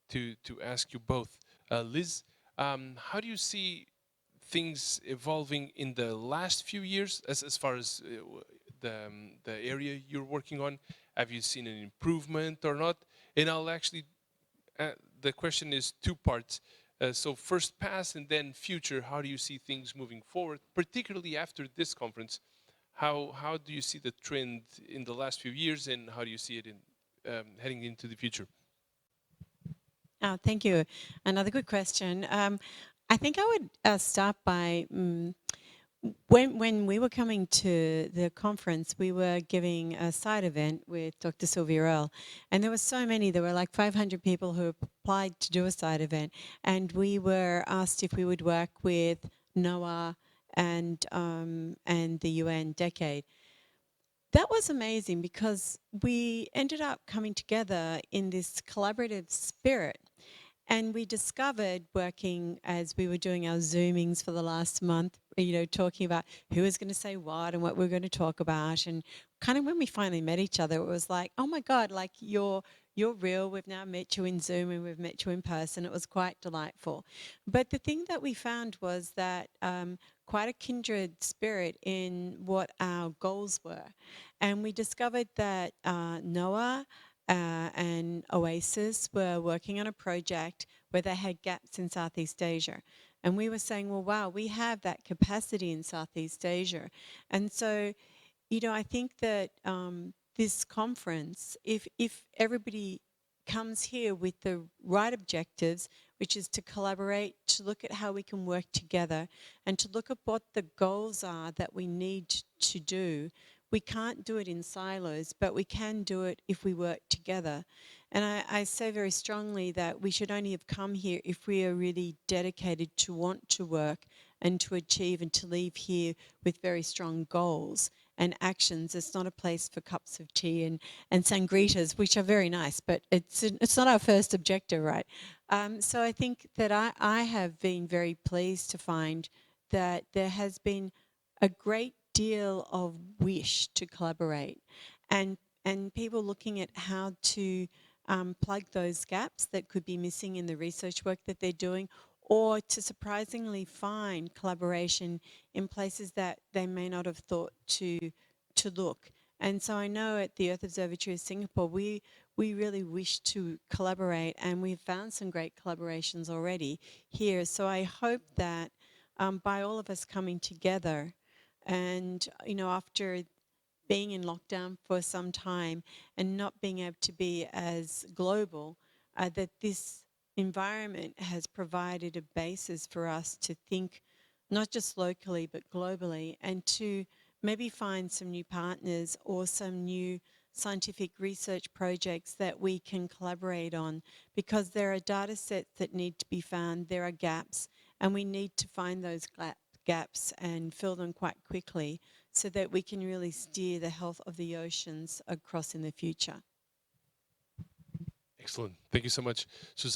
to ask you both. Liz, how do you see things evolving in the last few years as far as the area you're working on? Have you seen an improvement or not? And I'll actually, the question is two parts. So first past and then future, how do you see things moving forward, particularly after this conference? How do you see the trend in the last few years, and how do you see it in heading into the future? Oh, thank you. Another good question. I think I would start by when we were coming to the conference, we were giving a side event with Dr. Sylvia Earle, and there were so many. There were like 500 people who applied to do a side event, and we were asked if we would work with NOAA and the UN Decade. That was amazing because we ended up coming together in this collaborative spirit. And we discovered working as we were doing our Zoomings for the last month, talking about who was going to say what and what we were going to talk about. And kind of when we finally met each other, it was like, oh my God, like you're real. We've now met you in Zoom and we've met you in person. It was quite delightful. But the thing that we found was that quite a kindred spirit in what our goals were. And we discovered that NOAA and Oasis were working on a project where they had gaps in Southeast Asia. And we were saying, well, wow, we have that capacity in Southeast Asia. And so, I think that this conference, if everybody comes here with the right objectives, which is to collaborate, to look at how we can work together, and to look at what the goals are that we need to do. We can't do it in silos, but we can do it if we work together. And I say very strongly that we should only have come here if we are really dedicated to want to work and to achieve and to leave here with very strong goals and actions. It's not a place for cups of tea and sangritas, which are very nice, but it's not our first objective, right? So I think that I have been very pleased to find that there has been a great deal of wish to collaborate and people looking at how to plug those gaps that could be missing in the research work that they're doing, or to surprisingly find collaboration in places that they may not have thought to look. And so I know at the Earth Observatory of Singapore, we really wish to collaborate, and we've found some great collaborations already here. So I hope that by all of us coming together, and after being in lockdown for some time and not being able to be as global, that this environment has provided a basis for us to think not just locally but globally, and to maybe find some new partners or some new scientific research projects that we can collaborate on, because there are data sets that need to be found, there are gaps, and we need to find those gaps and fill them quite quickly so that we can really steer the health of the oceans across in the future. Excellent. Thank you so much, Susan.